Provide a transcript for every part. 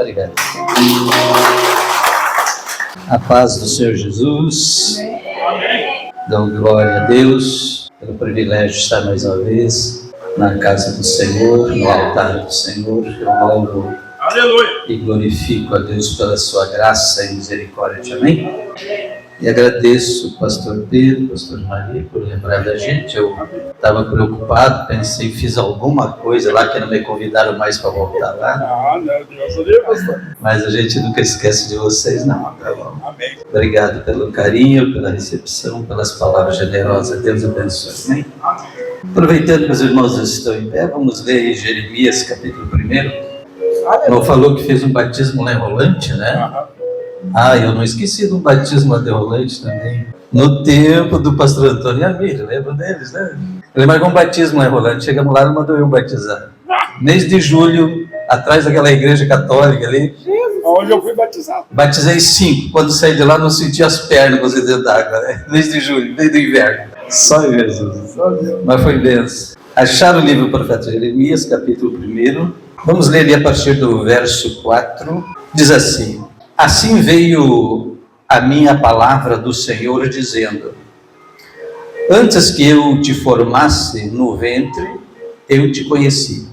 Obrigado. A paz do Senhor Jesus. Dou glória a Deus pelo privilégio de estar mais uma vez na casa do Senhor, no altar do Senhor. Eu louvo e glorifico a Deus pela sua graça e misericórdia. Amém? E agradeço o pastor Pedro, pastor Maria, por lembrar da gente. Eu estava preocupado, pensei, fiz alguma coisa lá que não me convidaram mais para voltar lá. Não, Deus o livre, pastor. Mas a gente nunca esquece de vocês, não. Tá bom? Amém. Obrigado pelo carinho, pela recepção, pelas palavras generosas. Deus abençoe. Amém? Aproveitando que os irmãos estão em pé, vamos ler aí Jeremias, capítulo 1. Não falou que fez um batismo lá em Rolante, né? Eu não esqueci do batismo lá de Rolante também. No tempo do pastor Antônio e Amir, lembram deles, né? Ele marcou um batismo lá em Rolante, chegamos lá e mandou eu batizar. Mês de julho, atrás daquela igreja católica ali. Onde eu fui batizado. Batizei 5. Quando saí de lá, não senti as pernas dentro d'água, né? Mês de julho, mês do inverno. Só em Jesus. Mas foi benção. Acharam o livro do profeta Jeremias, capítulo 1. Vamos ler ali a partir do verso 4. Diz assim: Assim veio a minha palavra do Senhor, dizendo: Antes que eu te formasse no ventre, eu te conheci.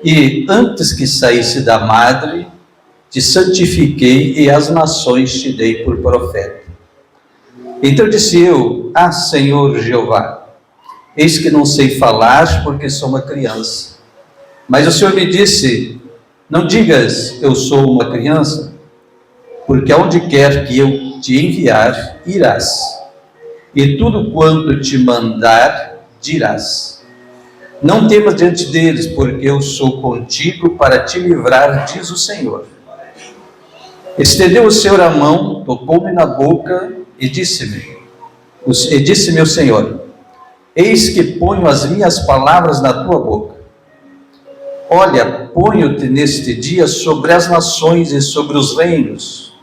E antes que saísse da madre, te santifiquei, e às nações te dei por profeta. Então disse eu: Senhor Jeová, eis que não sei falar, porque sou uma criança. Mas o Senhor me disse: Não digas, eu sou uma criança, porque aonde quer que eu te enviar, irás, e tudo quanto te mandar, dirás. Não temas diante deles, porque eu sou contigo para te livrar, diz o Senhor. Estendeu o Senhor a mão, tocou-me na boca e disse-me o Senhor: Eis que ponho as minhas palavras na tua boca. Olha, ponho-te neste dia sobre as nações e sobre os reinos,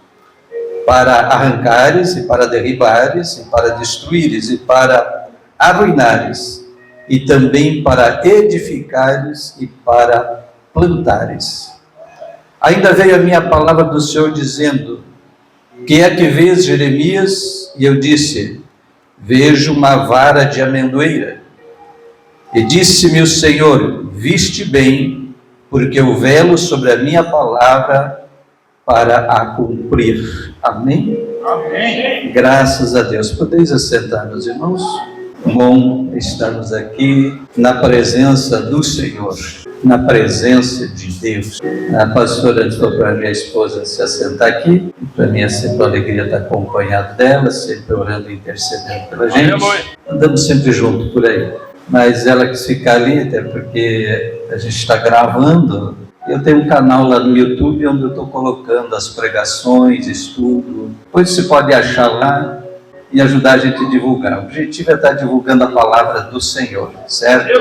para arrancares e para derribares, e para destruires e para arruinares, e também para edificares e para plantares. Ainda veio a minha palavra do Senhor dizendo: Que é que vês, Jeremias? E eu disse: Vejo uma vara de amendoeira. E disse-me o Senhor: Viste bem, porque eu velo sobre a minha palavra para a cumprir. Amém? Amém. Graças a Deus. Podeis assentar, meus irmãos? Bom estarmos aqui na presença do Senhor, na presença de Deus. A pastora antes falou para minha esposa se assentar aqui. Para mim é sempre uma alegria estar acompanhado dela, sempre orando e intercedendo pela gente. Andamos sempre juntos por aí. Mas ela quis ficar ali, até porque a gente está gravando. Eu tenho um canal lá no YouTube onde eu estou colocando as pregações, estudo. Depois você pode achar lá e ajudar a gente a divulgar. O objetivo é estar divulgando a palavra do Senhor, certo?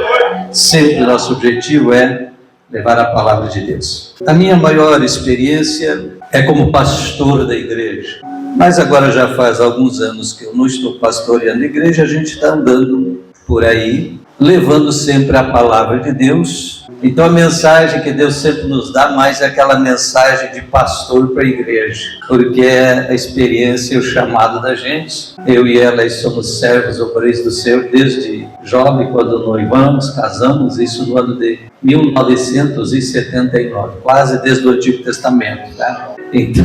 Sempre o nosso objetivo é levar a palavra de Deus. A minha maior experiência é como pastor da igreja. Mas agora já faz alguns anos que eu não estou pastoreando a igreja, a gente está andando por aí, levando sempre a palavra de Deus. Então a mensagem que Deus sempre nos dá mais é aquela mensagem de pastor para a igreja, porque é a experiência e o chamado da gente. Eu e ela somos servos obreiros do Senhor desde jovem, quando noivamos, casamos, isso no ano de 1979, quase desde o Antigo Testamento, tá? Então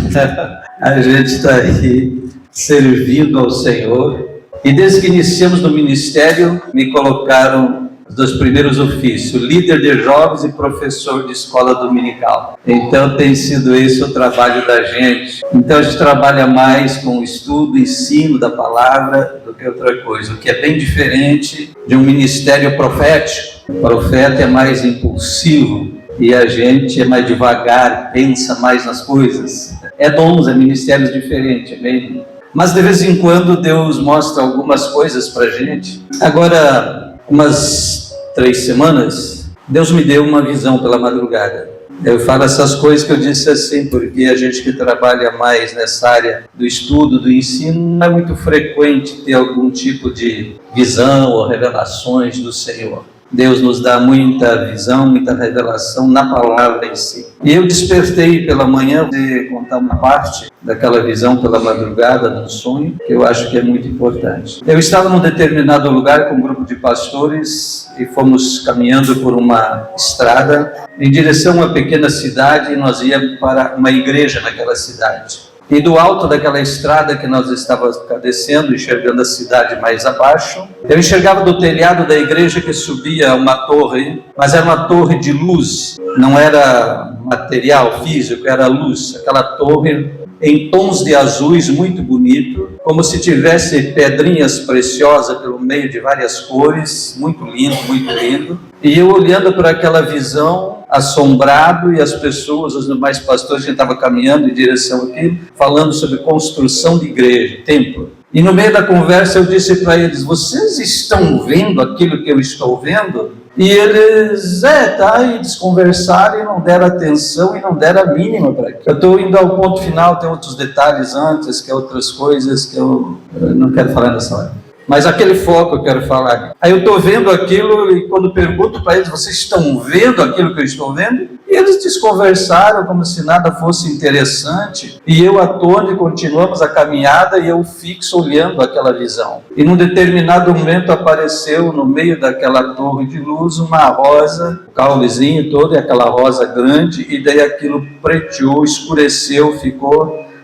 a gente está aí servindo ao Senhor. E desde que iniciamos no ministério, me colocaram os 2 primeiros ofícios, líder de jovens e professor de escola dominical. Então tem sido esse o trabalho da gente. Então a gente trabalha mais com o estudo, ensino da palavra do que outra coisa, o que é bem diferente de um ministério profético. O profeta é mais impulsivo e a gente é mais devagar, pensa mais nas coisas. É dons, é ministérios diferentes, amém? Mas de vez em quando Deus mostra algumas coisas para a gente. Agora, umas 3 semanas, Deus me deu uma visão pela madrugada. Eu falo essas coisas que eu disse assim, porque a gente que trabalha mais nessa área do estudo, do ensino, não é muito frequente ter algum tipo de visão ou revelações do Senhor. Deus nos dá muita visão, muita revelação na palavra em si. E eu despertei pela manhã de contar uma parte daquela visão pela madrugada, num sonho, que eu acho que é muito importante. Eu estava num determinado lugar com um grupo de pastores e fomos caminhando por uma estrada em direção a uma pequena cidade, e nós íamos para uma igreja naquela cidade. E do alto daquela estrada que nós estávamos descendo, enxergando a cidade mais abaixo, eu enxergava do telhado da igreja que subia uma torre, mas era uma torre de luz, não era material físico, era luz. Aquela torre em tons de azuis muito bonito, como se tivesse pedrinhas preciosas pelo meio de várias cores, muito lindo, muito lindo. E eu olhando para aquela visão, assombrado, e as pessoas, os demais pastores que estavam caminhando em direção aqui, falando sobre construção de igreja, templo. E no meio da conversa eu disse para eles: vocês estão vendo aquilo que eu estou vendo? E eles, tá, e eles conversaram e não deram atenção e não deram a mínima para aquilo. Eu estou indo ao ponto final, tem outros detalhes antes, que é outras coisas que eu não quero falar nessa hora. Mas aquele foco eu quero falar. Aí eu estou vendo aquilo, e quando pergunto para eles: vocês estão vendo aquilo que eu estou vendo? E eles desconversaram como se nada fosse interessante. E eu atônito, continuamos a caminhada, e eu fixo olhando aquela visão. E num determinado momento apareceu no meio daquela torre de luz uma rosa, o caulezinho todo, e aquela rosa grande, e daí aquilo preteou, escureceu,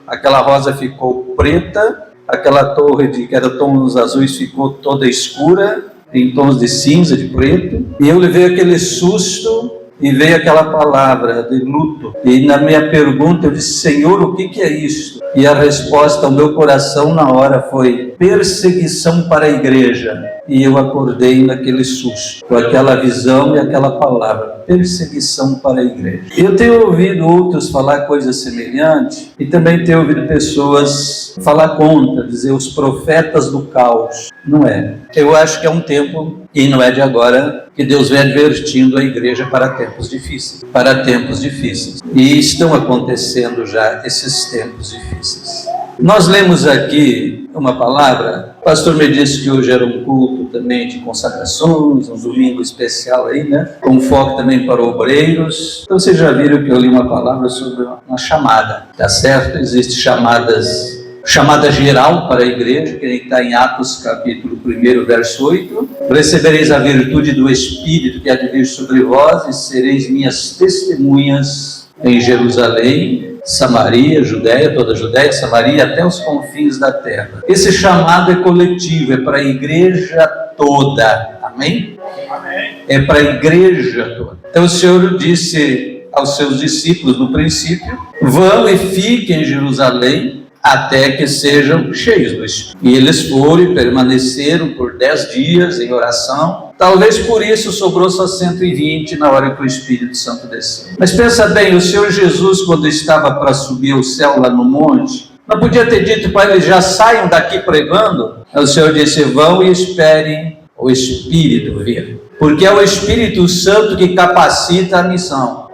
aquela rosa ficou preta. Aquela torre que era tons azuis ficou toda escura, em tons de cinza, de preto. E eu levei aquele susto e veio aquela palavra de luto. E na minha pergunta eu disse: Senhor, o que é isso? E a resposta ao meu coração na hora foi: perseguição para a igreja. E eu acordei naquele susto, com aquela visão e aquela palavra: perseguição para a igreja. Eu tenho ouvido outros falar coisas semelhantes, e também tenho ouvido pessoas falar contra, dizer os profetas do caos. Não é. Eu acho que é um tempo, e não é de agora, que Deus vem advertindo a igreja para tempos difíceis. Para tempos difíceis. E estão acontecendo já esses tempos difíceis. Nós lemos aqui uma palavra. O pastor me disse que hoje era um culto também de consagrações, um domingo especial aí, né? Com foco também para obreiros. Então vocês já viram que eu li uma palavra sobre uma chamada, tá certo? Existem chamada geral para a igreja, que está em Atos capítulo 1, verso 8. Recebereis a virtude do Espírito que há de vir sobre vós, e sereis minhas testemunhas em Jerusalém, Samaria, Judéia, toda a Judéia, Samaria, até os confins da terra. Esse chamado é coletivo, é para a igreja toda. Amém? Amém. É para a igreja toda. Então o Senhor disse aos seus discípulos no princípio: vão e fiquem em Jerusalém até que sejam cheios do Espírito. E eles foram e permaneceram por 10 dias em oração. Talvez por isso sobrou só 120 na hora que o Espírito Santo desceu. Mas pensa bem, o Senhor Jesus, quando estava para subir ao céu lá no monte, não podia ter dito para eles: já saiam daqui pregando? O Senhor disse: vão e esperem o Espírito vir. Porque é o Espírito Santo que capacita a missão,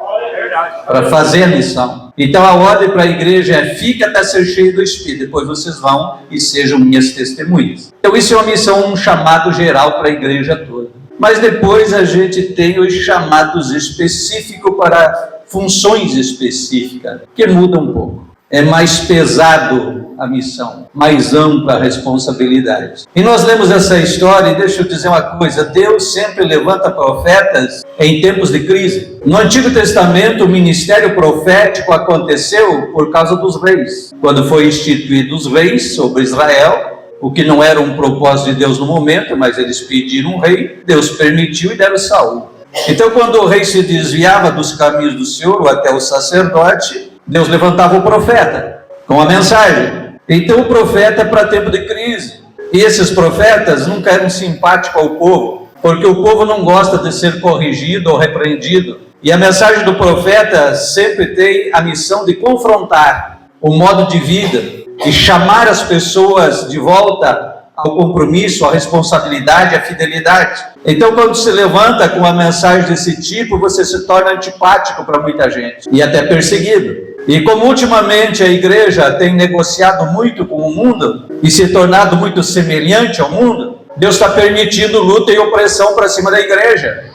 para fazer a missão. Então a ordem para a igreja é: fica até ser cheio do Espírito, depois vocês vão e sejam minhas testemunhas. Então isso é uma missão, um chamado geral para a igreja toda. Mas depois a gente tem os chamados específicos para funções específicas, que mudam um pouco. É mais pesado a missão, mais ampla a responsabilidade. E nós lemos essa história, e deixa eu dizer uma coisa: Deus sempre levanta profetas em tempos de crise. No Antigo Testamento, o ministério profético aconteceu por causa dos reis. Quando foi instituído os reis sobre Israel, o que não era um propósito de Deus no momento, mas eles pediram um rei, Deus permitiu e deram Saul. Então, quando o rei se desviava dos caminhos do Senhor, ou até o sacerdote, Deus levantava o profeta com a mensagem. Então o profeta é para tempo de crise. E esses profetas nunca eram simpáticos ao povo, porque o povo não gosta de ser corrigido ou repreendido. E a mensagem do profeta sempre tem a missão de confrontar o modo de vida e chamar as pessoas de volta ao compromisso, à responsabilidade, à fidelidade. Então, quando se levanta com uma mensagem desse tipo, você se torna antipático para muita gente e até perseguido. E como ultimamente a igreja tem negociado muito com o mundo e se tornado muito semelhante ao mundo, Deus está permitindo luta e opressão para cima da igreja.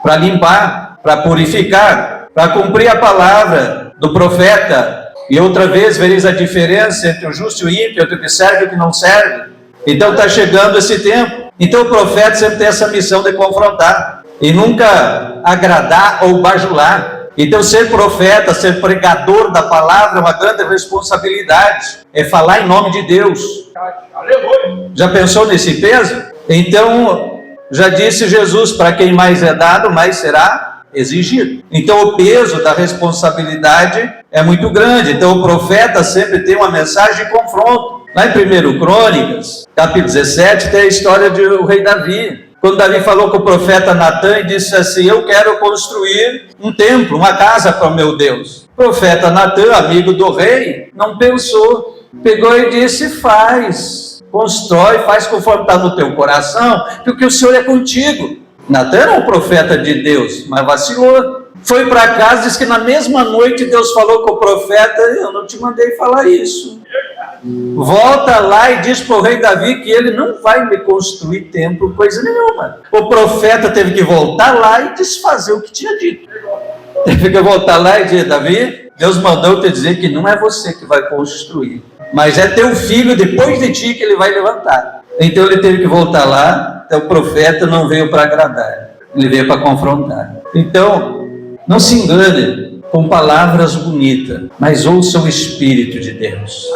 para limpar, para purificar, para cumprir a palavra do profeta. E outra vez vereis a diferença entre o justo e o ímpio, entre o que serve e o que não serve. Então está chegando esse tempo. Então o profeta sempre tem essa missão de confrontar e nunca agradar ou bajular. Então ser profeta, ser pregador da palavra é uma grande responsabilidade. É falar em nome de Deus. Aleluia. Já pensou nesse peso? Então, já disse Jesus, para quem mais é dado, mais será exigido. Então o peso da responsabilidade é muito grande. Então o profeta sempre tem uma mensagem de confronto. Lá em 1 Crônicas, capítulo 17, tem a história do rei Davi. Quando Davi falou com o profeta Natã e disse assim: eu quero construir um templo, uma casa para o meu Deus. O profeta Natã, amigo do rei, não pensou. Pegou e disse: faz, constrói, faz conforme está no teu coração, porque o Senhor é contigo. Natã era um profeta de Deus, mas vacilou. Foi para casa, disse que na mesma noite Deus falou com o profeta: eu não te mandei falar isso. Volta lá e diz para o rei Davi que ele não vai me construir templo, coisa nenhuma. O profeta teve que voltar lá e desfazer o que tinha dito. Teve que voltar lá e dizer: Davi, Deus mandou te dizer que não é você que vai construir, mas é teu filho depois de ti que ele vai levantar. Então ele teve que voltar lá. Então o profeta não veio para agradar, ele veio para confrontar. Então, não se engane com palavras bonitas, mas ouça o Espírito de Deus.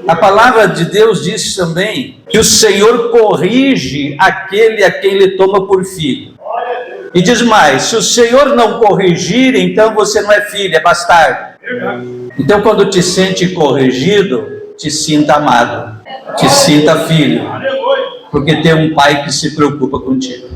A palavra de Deus diz também que o Senhor corrige aquele a quem ele toma por filho. E diz mais: se o Senhor não corrigir, então você não é filho, é bastardo. Então quando te sente corrigido, te sinta amado, te sinta filho, porque tem um pai que se preocupa contigo.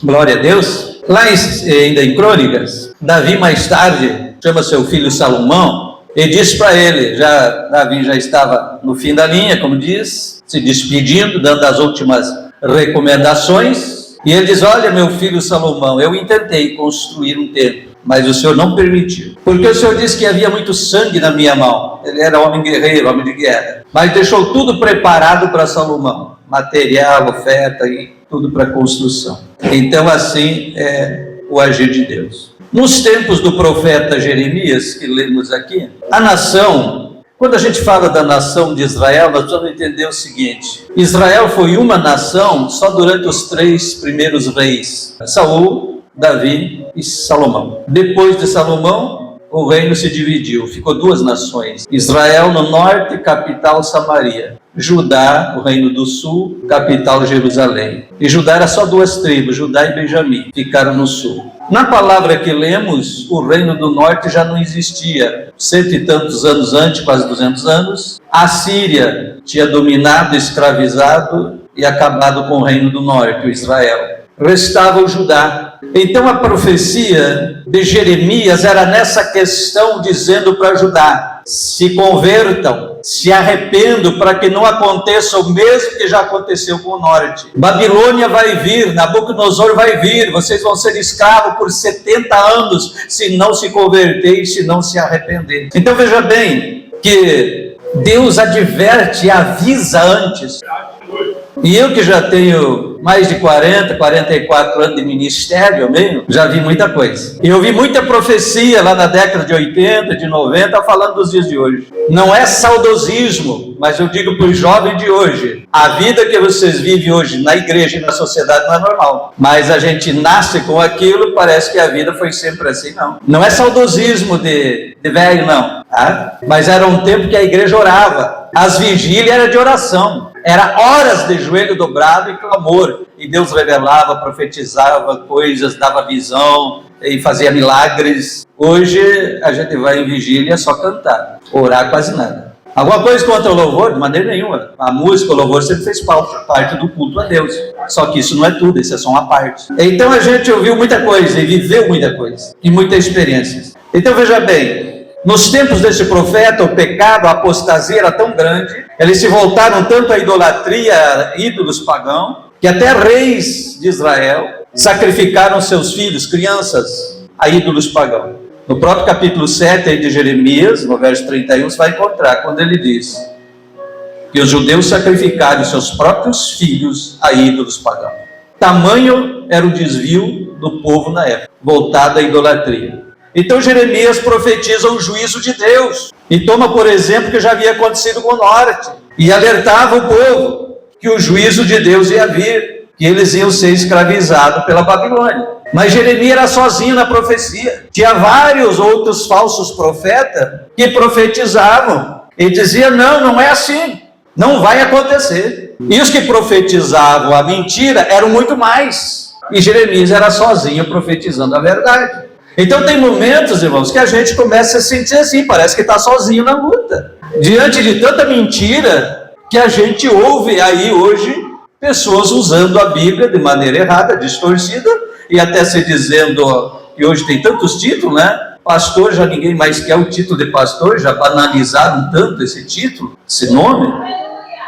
Glória a Deus. Lá ainda em Crônicas, Davi mais tarde chama seu filho Salomão e diz para ele, Davi já estava no fim da linha, como diz, se despedindo, dando as últimas recomendações, e ele diz: olha, meu filho Salomão, eu intentei construir um templo, mas o Senhor não permitiu, porque o Senhor disse que havia muito sangue na minha mão. Ele era homem guerreiro, homem de guerra, mas deixou tudo preparado para Salomão, material, oferta e tudo para construção. Então assim é o agir de Deus. Nos tempos do profeta Jeremias, que lemos aqui, a nação, quando a gente fala da nação de Israel, nós precisamos entender o seguinte: Israel foi uma nação só durante os 3 primeiros reis, Saul, Davi e Salomão. Depois de Salomão, o reino se dividiu, ficou 2 nações: Israel no norte, capital Samaria; Judá, o reino do sul, capital Jerusalém. E Judá era só 2 tribos, Judá e Benjamim, ficaram no sul. Na palavra que lemos, o reino do norte já não existia. 100 e tantos anos antes, quase 200 anos, a Síria tinha dominado, escravizado e acabado com o reino do norte, o Israel. Restava o Judá. Então a profecia de Jeremias era nessa questão, dizendo para Judá: se convertam, se arrependam, para que não aconteça o mesmo que já aconteceu com o norte. Babilônia vai vir, Nabucodonosor vai vir, vocês vão ser escravos por 70 anos, se não se converter e se não se arrepender. Então veja bem que Deus adverte e avisa antes. E eu que já tenho mais de 44 anos de ministério, mesmo, já vi muita coisa. E eu vi muita profecia lá na década de 80, de 90, falando dos dias de hoje. Não é saudosismo, mas eu digo para os jovens de hoje: a vida que vocês vivem hoje na igreja e na sociedade não é normal. Mas a gente nasce com aquilo, parece que a vida foi sempre assim, não. Não é saudosismo de velho, não. Tá? Mas era um tempo que a igreja orava. As vigílias eram de oração. Era horas de joelho dobrado e clamor. E Deus revelava, profetizava coisas, dava visão e fazia milagres. Hoje a gente vai em vigília só cantar, orar quase nada. Alguma coisa contra o louvor? De maneira nenhuma. A música, o louvor sempre fez parte do culto a Deus. Só que isso não é tudo, isso é só uma parte. Então a gente ouviu muita coisa e viveu muita coisa. E muitas experiências. Então veja bem, nos tempos desse profeta, o pecado, a apostasia era tão grande, eles se voltaram tanto à idolatria, a ídolos pagãos, que até reis de Israel sacrificaram seus filhos, crianças, a ídolos pagãos. No próprio capítulo 7 aí de Jeremias, no verso 31, você vai encontrar, quando ele diz: que os judeus sacrificaram seus próprios filhos a ídolos pagãos. Tamanho era o desvio do povo na época, voltado à idolatria. Então Jeremias profetiza o juízo de Deus, e toma por exemplo o que já havia acontecido com o norte, e alertava o povo que o juízo de Deus ia vir, que eles iam ser escravizados pela Babilônia. Mas Jeremias era sozinho na profecia, tinha vários outros falsos profetas que profetizavam, e dizia: não é assim, não vai acontecer. E os que profetizavam a mentira eram muito mais, e Jeremias era sozinho profetizando a verdade. Então tem momentos, irmãos, que a gente começa a se sentir assim, parece que está sozinho na luta, diante de tanta mentira que a gente ouve aí hoje, pessoas usando a Bíblia de maneira errada, distorcida, e até se dizendo que hoje tem tantos títulos, né? Pastor, já ninguém mais quer o título de pastor, já banalizaram tanto esse título, esse nome.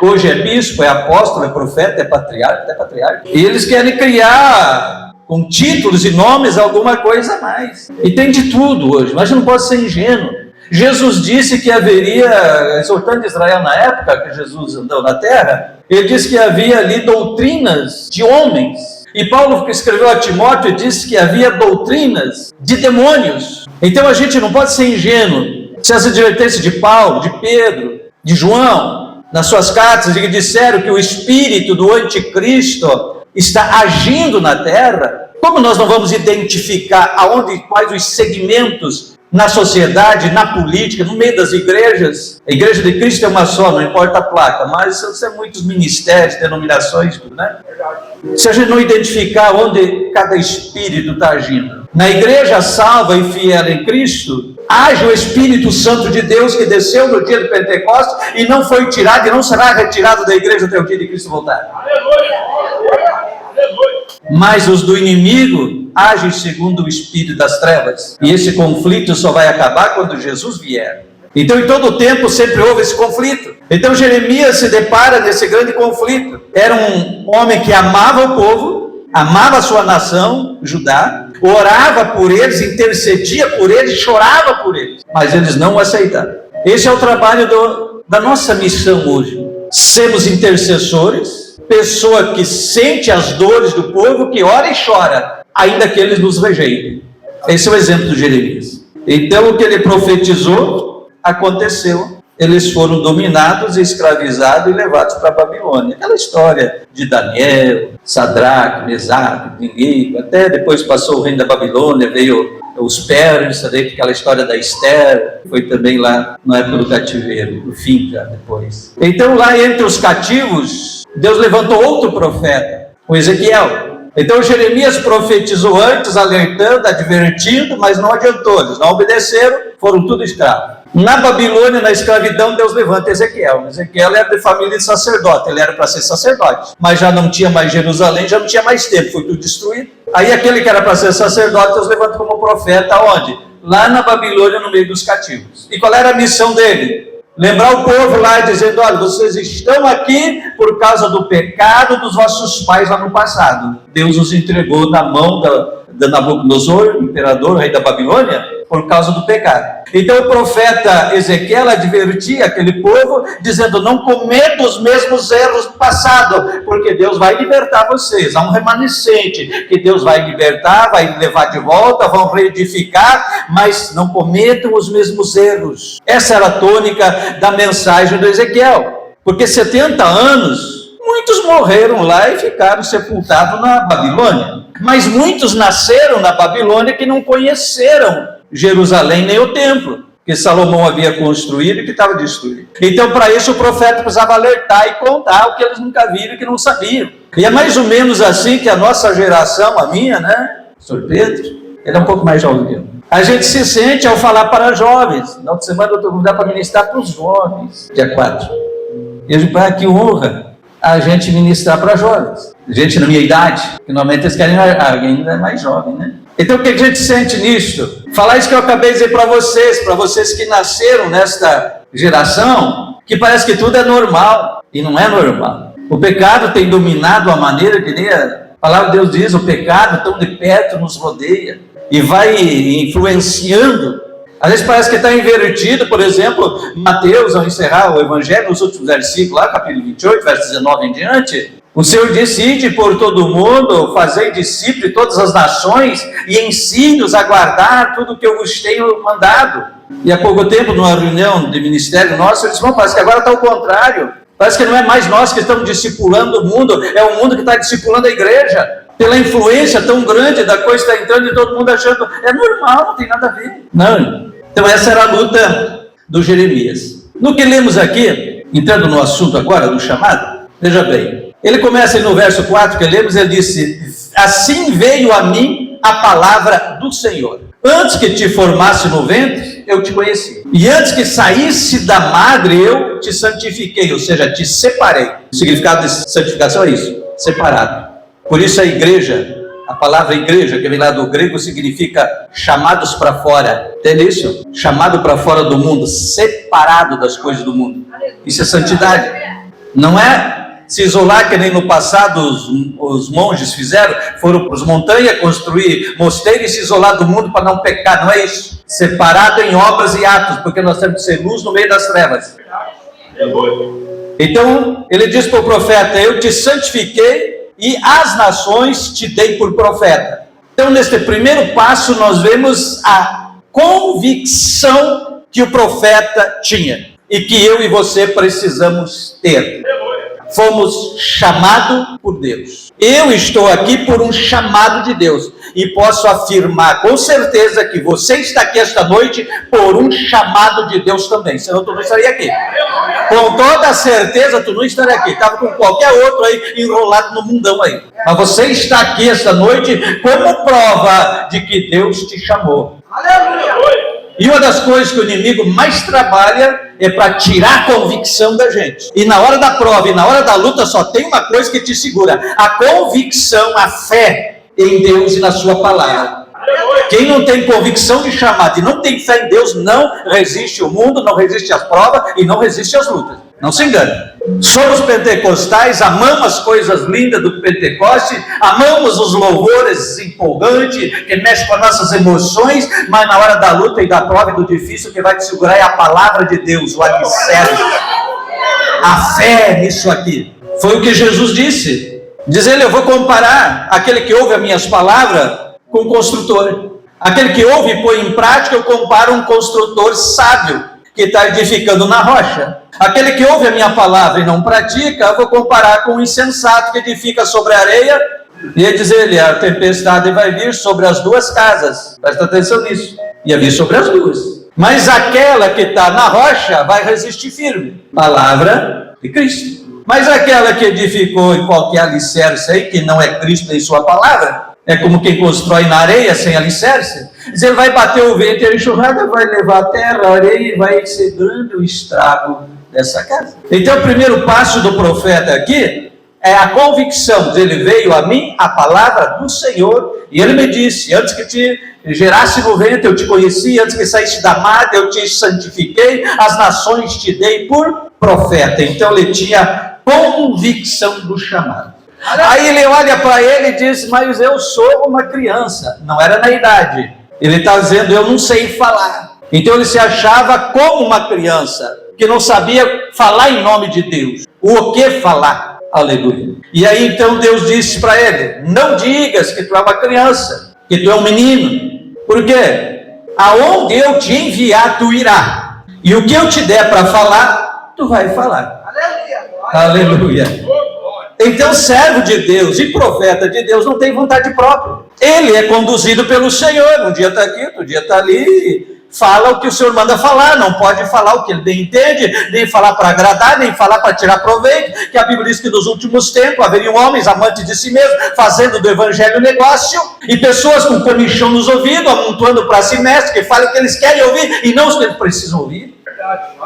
Hoje é bispo, é apóstolo, é profeta, é patriarca, até patriarca. E eles querem criar com títulos e nomes alguma coisa a mais. E tem de tudo hoje, mas não pode ser ingênuo. Jesus disse que haveria, exortando Israel na época que Jesus andou na terra, ele disse que havia ali doutrinas de homens. E Paulo, que escreveu a Timóteo, disse que havia doutrinas de demônios. Então a gente não pode ser ingênuo. Se as advertências de Paulo, de Pedro, de João, nas suas cartas, que disseram que o espírito do anticristo está agindo na terra, como nós não vamos identificar quais os segmentos na sociedade, na política, no meio das igrejas? A igreja de Cristo é uma só, não importa a placa, mas são muitos ministérios, denominações, né? Se a gente não identificar onde cada espírito está agindo, na igreja salva e fiel em Cristo, age o Espírito Santo de Deus que desceu no dia do Pentecostes e não foi tirado e não será retirado da igreja até o dia de Cristo voltar. Mas os do inimigo agem segundo o espírito das trevas, e esse conflito só vai acabar quando Jesus vier. Então em todo o tempo sempre houve esse conflito. Então Jeremias se depara nesse grande conflito. Era um homem que amava o povo, amava a sua nação, Judá, orava por eles, intercedia por eles, chorava por eles, mas eles não o aceitaram. Esse é o trabalho da nossa missão hoje: sermos intercessores, pessoa que sente as dores do povo, que ora e chora, ainda que eles nos rejeitem. Esse é o exemplo de Jeremias. Então o que ele profetizou aconteceu. Eles foram dominados, escravizados e levados para a Babilônia. Aquela história de Daniel, Sadraque, Mesaque, Abednego, até depois passou o reino da Babilônia, veio os persas, aquela história da Esther, foi também lá na época do cativeiro, no fim, depois. Então lá entre os cativos, Deus levantou outro profeta, o Ezequiel. Então Jeremias profetizou antes, alertando, advertindo, mas não adiantou, eles não obedeceram, foram tudo escravos. Na Babilônia, na escravidão, Deus levanta Ezequiel. Ezequiel era de família de sacerdote, ele era para ser sacerdote, mas já não tinha mais Jerusalém, já não tinha mais tempo, foi tudo destruído. Aí aquele que era para ser sacerdote, Deus levanta como profeta, onde? Lá na Babilônia, no meio dos cativos. E qual era a missão dele? Lembrar o povo lá, dizendo: olha, vocês estão aqui por causa do pecado dos vossos pais lá no passado. Deus os entregou na mão da Nabucodonosor, imperador, rei da Babilônia, por causa do pecado. Então o profeta Ezequiel advertia aquele povo, dizendo: não cometa os mesmos erros do passado, porque Deus vai libertar vocês. Há um remanescente que Deus vai libertar, vai levar de volta, vão reedificar, mas não cometam os mesmos erros. Essa era a tônica da mensagem do Ezequiel, porque 70 anos muitos morreram lá e ficaram sepultados na Babilônia, mas muitos nasceram na Babilônia que não conheceram Jerusalém nem o templo que Salomão havia construído e que estava destruído. Então para isso o profeta precisava alertar e contar o que eles nunca viram e que não sabiam. E é mais ou menos assim que a nossa geração, a minha, né, Sr. Pedro, ele é um pouco mais jovem que eu, a gente se sente ao falar para jovens. Na outra semana eu estou convidado para ministrar para os jovens, dia 4. E eu digo: que honra a gente ministrar para jovens, gente na minha idade, que normalmente eles querem ainda mais jovem, né? Então o que a gente sente nisto? Falar isso que eu acabei de dizer para vocês que nasceram nesta geração, que parece que tudo é normal, e não é normal. O pecado tem dominado a maneira que nem a palavra de Deus diz: o pecado tão de perto nos rodeia, e vai influenciando Às vezes parece que está invertido, por exemplo, Mateus, ao encerrar o Evangelho, nos últimos versículos, lá, capítulo 28, verso 19 em diante, o Senhor decide por todo o mundo, fazer discípulos de todas as nações e ensine-os a guardar tudo o que eu vos tenho mandado. E há pouco tempo, numa reunião de ministério nosso, eu disse, bom, parece que agora está o contrário. Parece que não é mais nós que estamos discipulando o mundo, é o mundo que está discipulando a igreja. Pela influência tão grande da coisa que está entrando e todo mundo achando, é normal, não tem nada a ver. Não. Então essa era a luta do Jeremias. No que lemos aqui, entrando no assunto agora do chamado, veja bem, ele começa no verso 4 que lemos, ele disse, assim veio a mim a palavra do Senhor. Antes que te formasse no ventre, eu te conheci. E antes que saísse da madre, eu te santifiquei, ou seja, te separei. O significado de santificação é isso, separado. Por isso a igreja, a palavra igreja, que vem lá do grego, significa chamados para fora. Entende isso? Chamado para fora do mundo, separado das coisas do mundo. Isso é santidade. Não é se isolar, que nem no passado os monges fizeram, foram para as montanhas construir mosteiro e se isolar do mundo para não pecar. Não é isso. Separado em obras e atos, porque nós temos que ser luz no meio das trevas. Então, ele diz para o profeta, eu te santifiquei e as nações te dei por profeta. Então, neste primeiro passo, nós vemos a convicção que o profeta tinha e que eu e você precisamos ter. Fomos chamados por Deus. Eu estou aqui por um chamado de Deus e posso afirmar com certeza que você está aqui esta noite por um chamado de Deus também, senão tu não estaria aqui. Com toda certeza tu não estaria aqui, estava com qualquer outro aí enrolado no mundão aí. Mas você está aqui esta noite como prova de que Deus te chamou. Aleluia! E uma das coisas que o inimigo mais trabalha é para tirar a convicção da gente. E na hora da prova e na hora da luta só tem uma coisa que te segura: a convicção, a fé em Deus e na sua palavra. Quem não tem convicção de chamado e não tem fé em Deus não resiste ao mundo, não resiste às provas e não resiste às lutas. Não se engane. Somos pentecostais, amamos as coisas lindas do Pentecoste, amamos os louvores empolgantes, que mexem com as nossas emoções, mas na hora da luta e da prova e do difícil, o que vai te segurar é a palavra de Deus, o alicerce, a fé nisso aqui. Foi o que Jesus disse. Diz ele, eu vou comparar aquele que ouve as minhas palavras com o construtor. Aquele que ouve e põe em prática, eu comparo um construtor sábio, que está edificando na rocha. Aquele que ouve a minha palavra e não pratica, eu vou comparar com um insensato que edifica sobre a areia, e diz ele, a tempestade vai vir sobre as duas casas. Presta atenção nisso. Ia vir sobre as duas. Mas aquela que está na rocha vai resistir firme. Palavra de Cristo. Mas aquela que edificou em qualquer alicerce aí, que não é Cristo nem sua palavra, é como quem constrói na areia sem alicerce. Ele vai bater o vento e a enxurrada vai levar a terra, a areia e vai ser grande o estrago dessa casa. Então o primeiro passo do profeta aqui é a convicção. Ele veio a mim a palavra do Senhor e ele me disse, antes que te gerasse no ventre eu te conheci, antes que saísse da madre eu te santifiquei, as nações te dei por profeta. Então ele tinha convicção do chamado. Aí ele olha para ele e diz, mas eu sou uma criança. Não era na idade. Ele está dizendo, eu não sei falar. Então ele se achava como uma criança, que não sabia falar em nome de Deus. O que falar? Aleluia. E aí então Deus disse para ele, não digas que tu é uma criança, que tu é um menino. Por quê? Aonde eu te enviar, tu irá. E o que eu te der para falar, tu vai falar. Aleluia. Aleluia. Então, servo de Deus e profeta de Deus não tem vontade própria. Ele é conduzido pelo Senhor. Um dia está aqui, outro dia está ali. Fala o que o Senhor manda falar. Não pode falar o que ele bem entende, nem falar para agradar, nem falar para tirar proveito. Que a Bíblia diz que nos últimos tempos haveriam homens amantes de si mesmos, fazendo do evangelho negócio, e pessoas com comichão nos ouvidos, amontoando para si mestre, que falam o que eles querem ouvir e não o que eles precisam ouvir.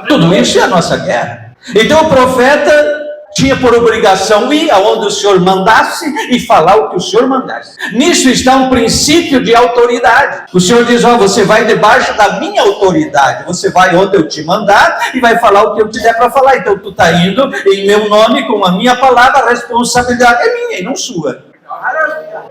Tudo isso é a nossa guerra. Então o profeta tinha por obrigação ir aonde o Senhor mandasse e falar o que o Senhor mandasse. Nisso está um princípio de autoridade. O Senhor diz, você vai debaixo da minha autoridade, você vai onde eu te mandar e vai falar o que eu te der para falar. Então tu está indo em meu nome, com a minha palavra, a responsabilidade é minha e não sua.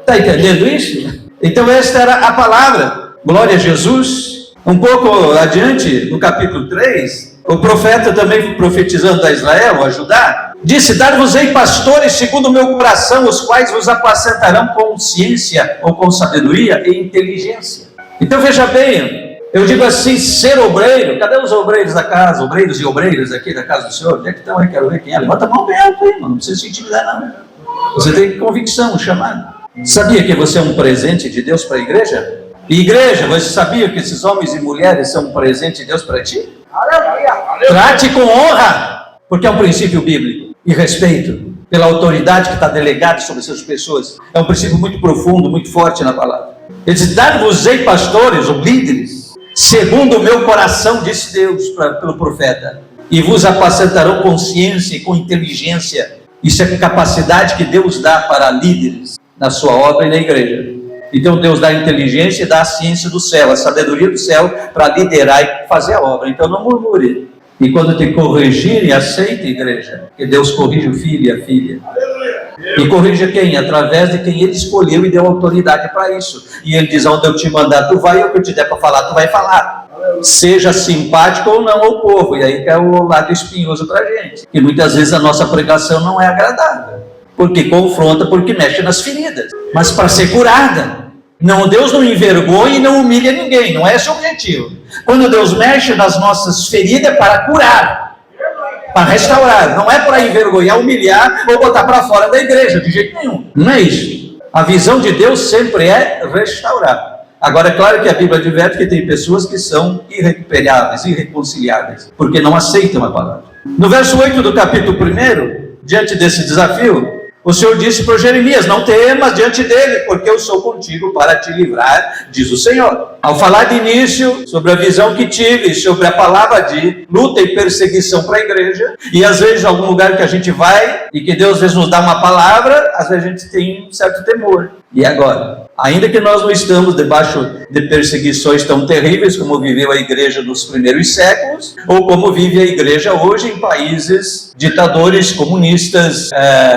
Está entendendo isso? Então esta era a palavra. Glória a Jesus. Um pouco adiante, no capítulo 3, o profeta também profetizando a Israel, a Judá, disse: dar-vos-ei pastores segundo o meu coração, os quais vos apacentarão com ciência ou com sabedoria e inteligência. Então veja bem, eu digo assim, ser obreiro. Cadê os obreiros da casa, obreiros e obreiras aqui da casa do Senhor? Onde é que estão aí? Quero ver quem é. Levanta a mão bem alto aí, mano. Não precisa se intimidar não. Você tem convicção, chamado. Sabia que você é um presente de Deus para a igreja? E igreja, você sabia que esses homens e mulheres são um presente de Deus para ti? Aleluia. Trate com honra, porque é um princípio bíblico. E respeito pela autoridade que está delegada sobre essas pessoas. É um princípio muito profundo, muito forte na palavra. Ele diz: dar-vos-ei pastores ou líderes, segundo o meu coração, disse Deus pelo profeta, e vos apacentarão com ciência e com inteligência. Isso é capacidade que Deus dá para líderes na sua obra e na igreja. Então Deus dá a inteligência e dá a ciência do céu, a sabedoria do céu para liderar e fazer a obra. Então não murmure. E quando te corrigirem, aceite, igreja, que Deus corrige o filho e a filha. E corrija quem? Através de quem Ele escolheu e deu autoridade para isso. E Ele diz: onde eu te mandar, tu vai, e o que eu te der para falar, tu vai falar. Seja simpático ou não ao povo. E aí que é o lado espinhoso para a gente. Que muitas vezes a nossa pregação não é agradável. Porque confronta, porque mexe nas feridas. Mas para ser curada. Não, Deus não envergonha e não humilha ninguém. Não é esse o objetivo. Quando Deus mexe nas nossas feridas é para curar, para restaurar. Não é para envergonhar, humilhar ou botar para fora da igreja, de jeito nenhum. Não é isso. A visão de Deus sempre é restaurar. Agora é claro que a Bíblia adverte que tem pessoas que são irrecuperáveis, irreconciliáveis, porque não aceitam a palavra. No verso 8 do capítulo 1, diante desse desafio, o Senhor disse para Jeremias: não temas diante dele, porque eu sou contigo para te livrar, diz o Senhor. Ao falar de início, sobre a visão que tive, sobre a palavra de luta e perseguição para a igreja, e às vezes em algum lugar que a gente vai, e que Deus às vezes nos dá uma palavra, às vezes a gente tem um certo temor. E agora? Ainda que nós não estamos debaixo de perseguições tão terríveis como viveu a igreja nos primeiros séculos, ou como vive a igreja hoje em países ditadores comunistas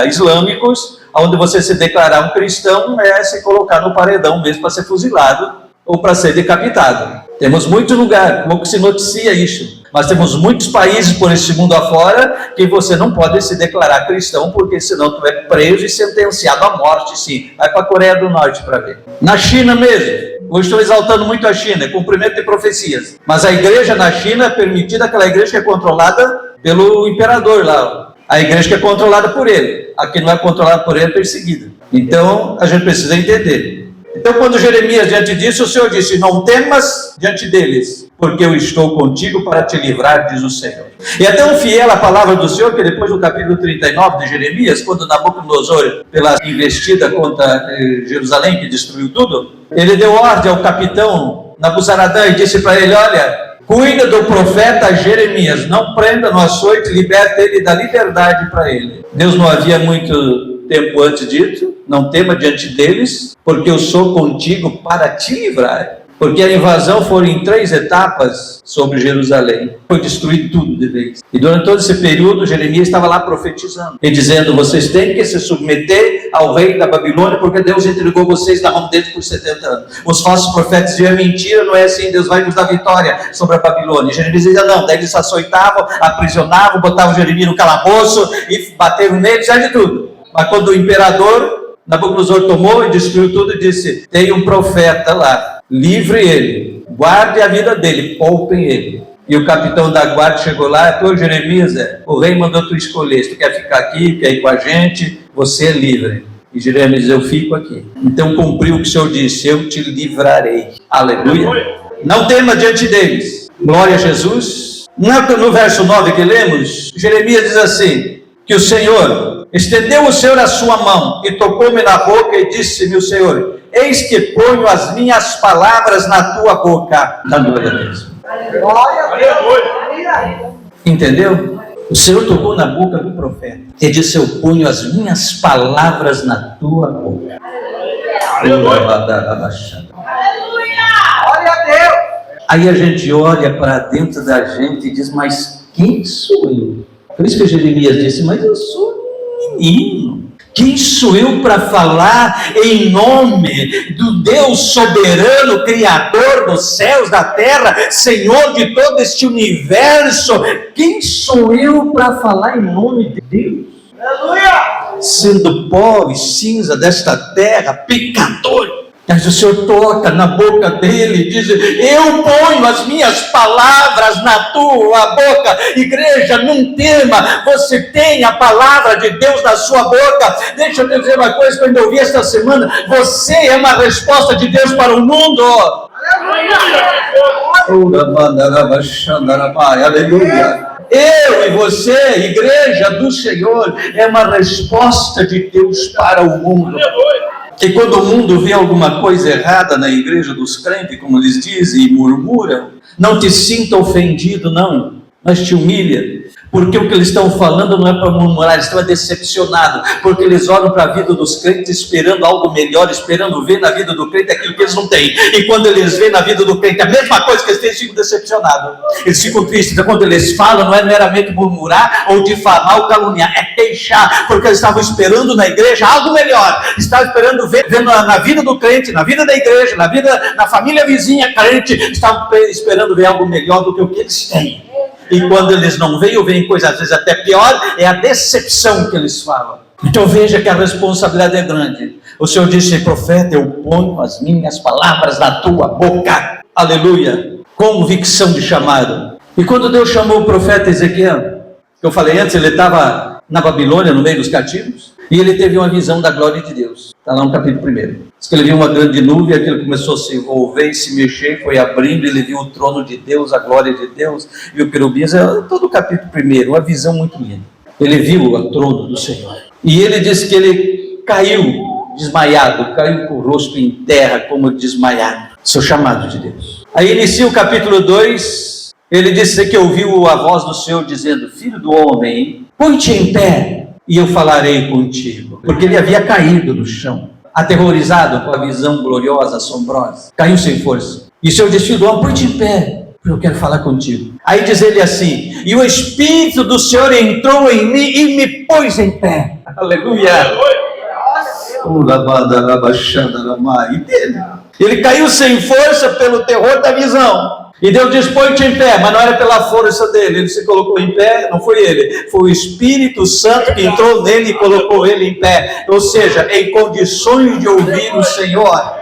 islâmicos, onde você se declarar um cristão é se colocar no paredão mesmo para ser fuzilado ou para ser decapitado. Temos muito lugar, como se noticia isso. Mas temos muitos países por esse mundo afora que você não pode se declarar cristão, porque senão tu é preso e sentenciado à morte, sim. Vai para a Coreia do Norte para ver. Na China mesmo, hoje estou exaltando muito a China, é cumprimento de profecias. Mas a igreja na China é permitida, aquela igreja que é controlada pelo imperador lá. A igreja que é controlada por ele. A que não é controlada por ele é perseguida. Então, a gente precisa entender. Então, quando Jeremias, diante disso, o Senhor disse: não temas diante deles, porque eu estou contigo para te livrar, diz o Senhor. E é tão fiel a palavra do Senhor, que depois do capítulo 39 de Jeremias, quando Nabucodonosor, pela investida contra Jerusalém, que destruiu tudo, ele deu ordem ao capitão Nabuzaradã e disse para ele: olha, cuida do profeta Jeremias, não prenda no açoite, liberta ele, dá liberdade para ele. Deus não havia muito tempo antes dito: não tema diante deles, porque eu sou contigo para te livrar. Porque a invasão foi em 3 etapas sobre Jerusalém. Foi destruído tudo de vez. E durante todo esse período, Jeremias estava lá profetizando e dizendo: vocês têm que se submeter ao rei da Babilônia, porque Deus entregou vocês na mão deles por 70 anos. Os falsos profetas diziam: mentira, não é assim, Deus vai nos dar vitória sobre a Babilônia. E Jeremias dizia: não. Daí eles açoitavam, aprisionavam, botavam Jeremias no calabouço e bateram nele, já de tudo. Mas quando o imperador Nabucodonosor tomou e destruiu tudo, e disse: tem um profeta lá, livre ele, guarde a vida dele, poupem ele. E o capitão da guarda chegou lá: pô, Jeremias, o rei mandou tu escolher, se tu quer ficar aqui, quer ir com a gente, você é livre. E Jeremias diz: eu fico aqui. Então cumpriu o que o Senhor disse: eu te livrarei. Aleluia. Não tema diante deles. Glória a Jesus. No verso 9 que lemos, Jeremias diz assim, que o Senhor estendeu o Senhor a sua mão e tocou-me na boca e disse-me o Senhor: eis que ponho as minhas palavras na tua boca. Da glória a Deus. Entendeu? O Senhor tocou na boca do profeta e disse: eu ponho as minhas palavras na tua boca. Aleluia. Aí a gente olha para dentro da gente e diz: mas quem sou eu? Por isso que Jeremias disse: mas eu sou um menino. Quem sou eu para falar em nome do Deus soberano, Criador dos céus, da terra, Senhor de todo este universo? Quem sou eu para falar em nome de Deus? Aleluia! Sendo pó e cinza desta terra, pecador. Mas o Senhor toca na boca dele e diz: eu ponho as minhas palavras na tua boca. Igreja, não tema, você tem a palavra de Deus na sua boca. Deixa eu te dizer uma coisa, quando eu vi esta semana, você é uma resposta de Deus para o mundo. Aleluia! Eu e você, igreja do Senhor, é uma resposta de Deus para o mundo. E quando o mundo vê alguma coisa errada na igreja dos crentes, como eles dizem e murmuram, não te sinta ofendido, não, mas te humilha, porque o que eles estão falando não é para murmurar, eles estão decepcionados, porque eles olham para a vida dos crentes esperando algo melhor, esperando ver na vida do crente aquilo que eles não têm, e quando eles veem na vida do crente a mesma coisa que eles têm, eles ficam decepcionados, eles ficam tristes. Então, quando eles falam, não é meramente murmurar ou difamar ou caluniar, é queixar, porque eles estavam esperando na igreja algo melhor, estavam esperando ver na vida do crente, na vida da igreja, na família vizinha crente, estavam esperando ver algo melhor do que o que eles têm. E quando eles não veem, ou veem coisa às vezes até pior, é a decepção que eles falam. Então veja que a responsabilidade é grande. O Senhor disse: profeta, eu ponho as minhas palavras na tua boca. Aleluia. Convicção de chamado. E quando Deus chamou o profeta Ezequiel, que eu falei antes, ele estava na Babilônia, no meio dos cativos, e ele teve uma visão da glória de Deus. Está lá no capítulo 1. Diz que ele viu uma grande nuvem, aquilo começou a se envolver e se mexer, foi abrindo, ele viu o trono de Deus, a glória de Deus, e o querubins, todo o capítulo 1, uma visão muito linda. Ele viu o trono do Senhor. E ele disse que ele caiu desmaiado, caiu com o rosto em terra, como desmaiado. Seu chamado de Deus. Aí inicia o capítulo 2, ele disse que ouviu a voz do Senhor dizendo: filho do homem, põe-te em pé, e eu falarei contigo. Porque ele havia caído no chão, aterrorizado com a visão gloriosa, assombrosa, caiu sem força. E o Senhor disse: filho do homem, põe-te em pé, porque eu quero falar contigo. Aí diz ele assim: e o Espírito do Senhor entrou em mim e me pôs em pé. Aleluia. Ele caiu sem força pelo terror da visão. E Deus diz: põe-te em pé, mas não era pela força dele, ele se colocou em pé, não foi ele, foi o Espírito Santo que entrou nele e colocou ele em pé, ou seja, em condições de ouvir o Senhor.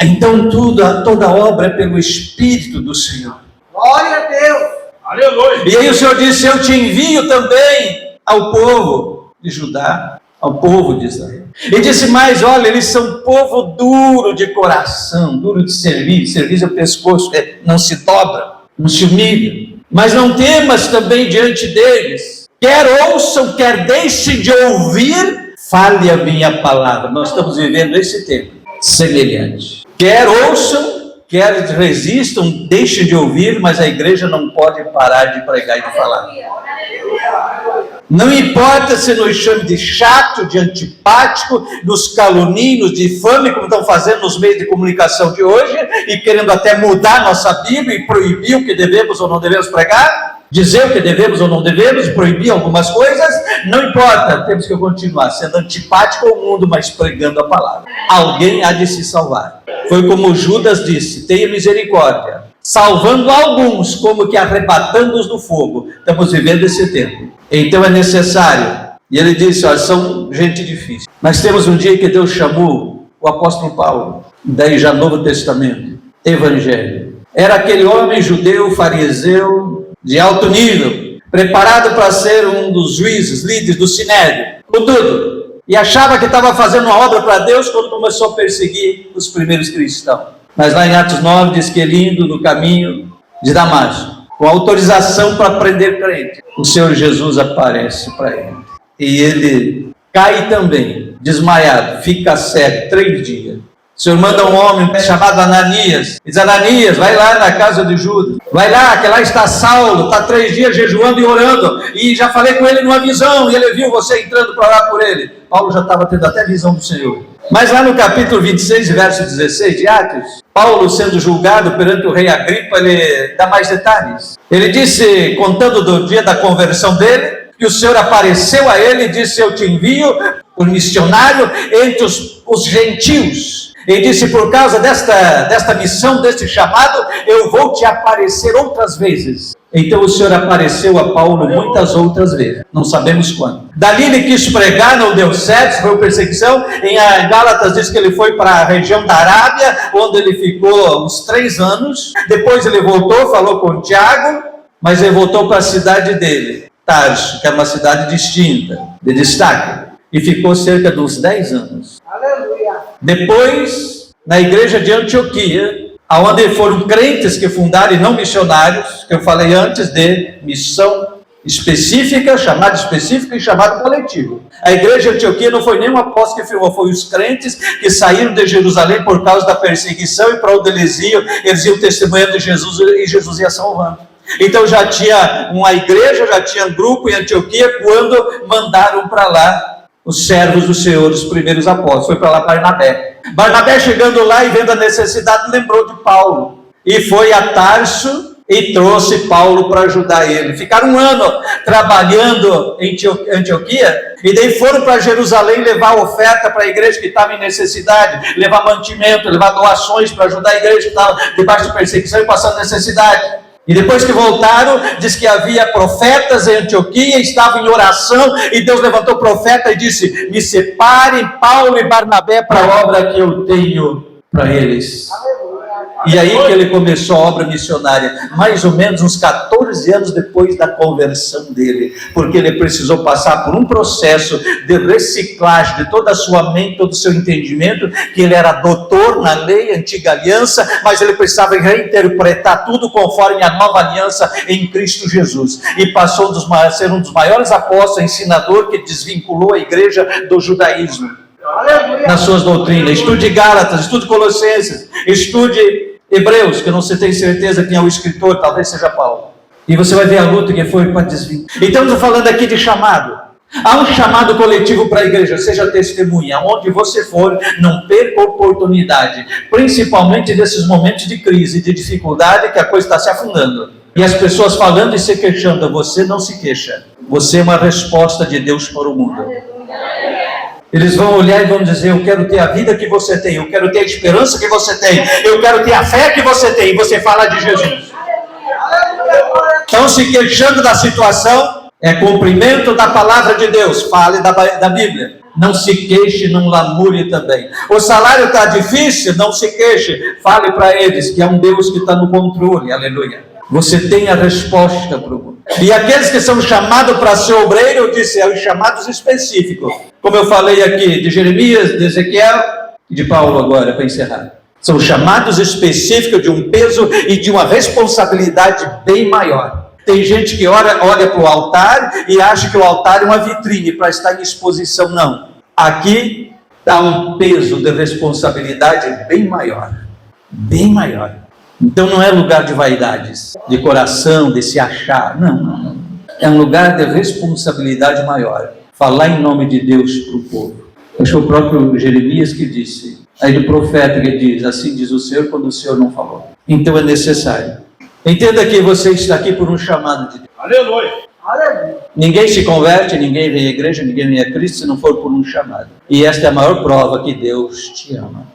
Então toda a obra é pelo Espírito do Senhor. Glória a Deus! Aleluia! E aí o Senhor disse: eu te envio também ao povo de Judá, ao povo de Israel. E disse mais: olha, eles são povo duro de coração, duro de serviço é o pescoço, não se dobra, não se humilha. Mas não temas também diante deles, quer ouçam, quer deixem de ouvir, fale a minha palavra. Nós estamos vivendo esse tempo semelhante. Quer ouçam, quer resistam, deixem de ouvir, mas a igreja não pode parar de pregar e de falar. Não importa se nos chame de chato, de antipático, nos caluniem, nos difame, como estão fazendo nos meios de comunicação de hoje, e querendo até mudar nossa Bíblia e proibir o que devemos ou não devemos pregar, dizer o que devemos ou não devemos, proibir algumas coisas, não importa, temos que continuar sendo antipático ao mundo, mas pregando a palavra. Alguém há de se salvar. Foi como Judas disse: tenha misericórdia, salvando alguns, como que arrebatando-os do fogo. Estamos vivendo esse tempo. Então é necessário. E ele disse: olha, são gente difícil. Nós temos um dia que Deus chamou o apóstolo Paulo, daí já Novo Testamento, Evangelho. Era aquele homem judeu, fariseu, de alto nível, preparado para ser um dos juízes, líderes do Sinédrio, com tudo. E achava que estava fazendo uma obra para Deus quando começou a perseguir os primeiros cristãos. Mas lá em Atos 9 diz que ele indo no caminho de Damasco, com autorização para prender crente, o Senhor Jesus aparece para ele. E ele cai também, desmaiado, fica cego 3 dias. O Senhor manda um homem chamado Ananias, diz: Ananias, vai lá na casa de Judas, vai lá, que lá está Saulo, está 3 dias jejuando e orando, e já falei com ele numa visão, e ele viu você entrando para orar por ele. Paulo já estava tendo até visão do Senhor. Mas lá no capítulo 26, verso 16 de Atos, Paulo sendo julgado perante o rei Agripa, ele dá mais detalhes. Ele disse, contando do dia da conversão dele, que o Senhor apareceu a ele e disse: eu te envio por missionário entre os gentios. E disse: por causa desta missão, deste chamado, eu vou te aparecer outras vezes. Então o Senhor apareceu a Paulo muitas outras vezes, não sabemos quando. Dali ele quis pregar, não deu certo, foi perseguição. Em Gálatas diz que ele foi para a região da Arábia, onde ele ficou uns 3 anos. Depois ele voltou, falou com Tiago, mas ele voltou para a cidade dele, Tarso, que era uma cidade distinta, de destaque, e ficou cerca de uns 10 anos. Aleluia. Depois, na igreja de Antioquia, aonde foram crentes que fundaram e não missionários, que eu falei antes de missão específica, chamado específico e chamado coletivo. A igreja de Antioquia não foi nenhum apóstolo que firmou, foi os crentes que saíram de Jerusalém por causa da perseguição, e para onde eles iam testemunhando de Jesus, e Jesus ia salvando. Então já tinha uma igreja, já tinha um grupo em Antioquia, quando mandaram para lá os servos do Senhor, os primeiros apóstolos. Foi para lá Barnabé. Barnabé, chegando lá e vendo a necessidade, lembrou de Paulo, e foi a Tarso e trouxe Paulo para ajudar ele. Ficaram 1 ano trabalhando em Antioquia, e daí foram para Jerusalém levar oferta para a igreja que estava em necessidade, levar mantimento, levar doações para ajudar a igreja que estava debaixo de perseguição e passando necessidade. E depois que voltaram, diz que havia profetas em Antioquia, estavam em oração, e Deus levantou o profeta e disse: me separem Paulo e Barnabé para a obra que eu tenho para eles. E aí que ele começou a obra missionária, mais ou menos uns 14 anos depois da conversão dele, porque ele precisou passar por um processo de reciclagem de toda a sua mente, todo o seu entendimento, que ele era doutor na lei, antiga aliança, mas ele precisava reinterpretar tudo conforme a nova aliança em Cristo Jesus, e passou a ser um dos maiores apóstolos, ensinador, que desvinculou a igreja do judaísmo nas suas doutrinas. Estude Gálatas, estude Colossenses, estude Hebreus, que eu não tenho certeza quem é o escritor, talvez seja Paulo, e você vai ver a luta que foi para desvincular. Então estou falando aqui de chamado. Há um chamado coletivo para a igreja, seja testemunha, onde você for, não perca a oportunidade, principalmente nesses momentos de crise, de dificuldade, que a coisa está se afundando, e as pessoas falando e se queixando. Você não se queixa, você é uma resposta de Deus para o mundo. Eles vão olhar e vão dizer: eu quero ter a vida que você tem, eu quero ter a esperança que você tem, eu quero ter a fé que você tem. E você fala de Jesus. Estão se queixando da situação, é cumprimento da palavra de Deus. Fale da Bíblia. Não se queixe, não lamure também. O salário está difícil, não se queixe. Fale para eles que é um Deus que está no controle. Aleluia. Você tem a resposta para o mundo. E aqueles que são chamados para ser obreiro, eu disse, os chamados específicos, como eu falei aqui, de Jeremias, de Ezequiel e de Paulo agora, para encerrar. São chamados específicos de um peso e de uma responsabilidade bem maior. Tem gente que olha para o altar e acha que o altar é uma vitrine para estar em exposição. Não. Aqui está um peso de responsabilidade bem maior. Bem maior. Então não é lugar de vaidades, de coração, de se achar. Não. É um lugar de responsabilidade maior. Falar em nome de Deus para o povo. Acho que o próprio Jeremias que disse. Aí do profeta que diz: assim diz o Senhor, quando o Senhor não falou. Então é necessário. Entenda que você está aqui por um chamado de Deus. Aleluia. Ninguém se converte, ninguém vem à igreja, ninguém vem a Cristo se não for por um chamado. E esta é a maior prova que Deus te ama.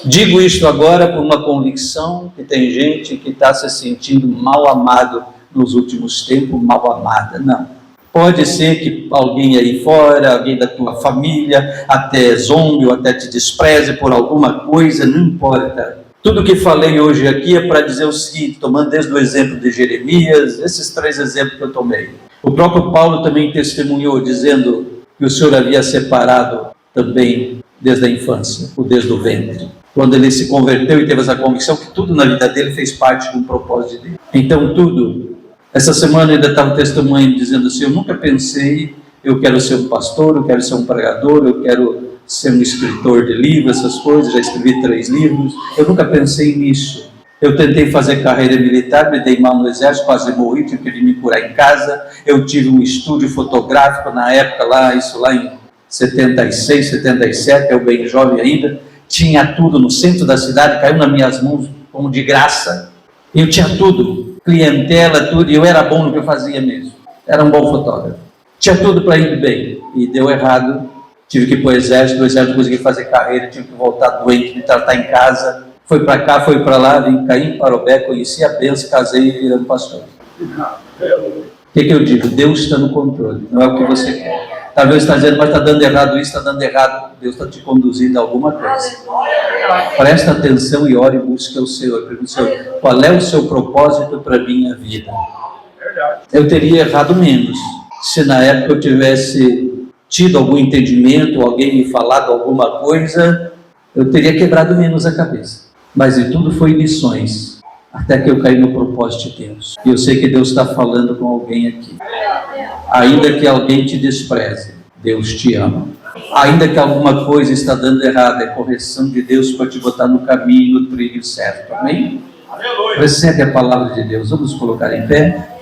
Digo isto agora por uma convicção que tem gente que está se sentindo mal amado nos últimos tempos, mal amada. Não. Pode ser que alguém aí fora, alguém da tua família, até zombe ou até te despreze por alguma coisa, não importa. Tudo que falei hoje aqui é para dizer o seguinte, tomando desde o exemplo de Jeremias, esses 3 exemplos que eu tomei. O próprio Paulo também testemunhou, dizendo que o Senhor havia separado também desde a infância, ou desde o ventre. Quando ele se converteu e teve essa convicção que tudo na vida dele fez parte de um propósito de Deus. Então tudo. Essa semana ainda estava testemunhando, dizendo assim: eu nunca pensei, eu quero ser um pastor, eu quero ser um pregador, eu quero ser um escritor de livros, essas coisas, já escrevi 3 livros, eu nunca pensei nisso. Eu tentei fazer carreira militar, me dei mal no exército, quase morri, tive que vir me curar em casa. Eu tive um estúdio fotográfico na época, lá em 76, 77, eu bem jovem ainda, tinha tudo no centro da cidade, caiu nas minhas mãos como de graça. Eu tinha tudo, clientela, tudo, e eu era bom no que eu fazia mesmo. Era um bom fotógrafo. Tinha tudo para ir bem e deu errado. Tive que ir para o exército não consegui fazer carreira, tive que voltar doente, me tratar em casa. Foi para cá, foi para lá, vim cair em Parobé, conheci a benção, casei e virando pastor. O que eu digo? Deus está no controle, não é o que você quer. Talvez está dizendo, mas está dando errado isso, está dando errado. Deus está te conduzindo a alguma coisa. Presta atenção e ore e busque o Senhor. Pergunte ao Senhor, qual é o seu propósito para a minha vida? Eu teria errado menos se na época eu tivesse tido algum entendimento, alguém me falado alguma coisa, eu teria quebrado menos a cabeça. Mas de tudo foi lições, até que eu caí no propósito de Deus. E eu sei que Deus está falando com alguém aqui. Ainda que alguém te despreze, Deus te ama. Ainda que alguma coisa está dando errado, é correção de Deus para te botar no caminho, no trilho certo. Amém? Recebe a palavra de Deus. Vamos colocar em pé.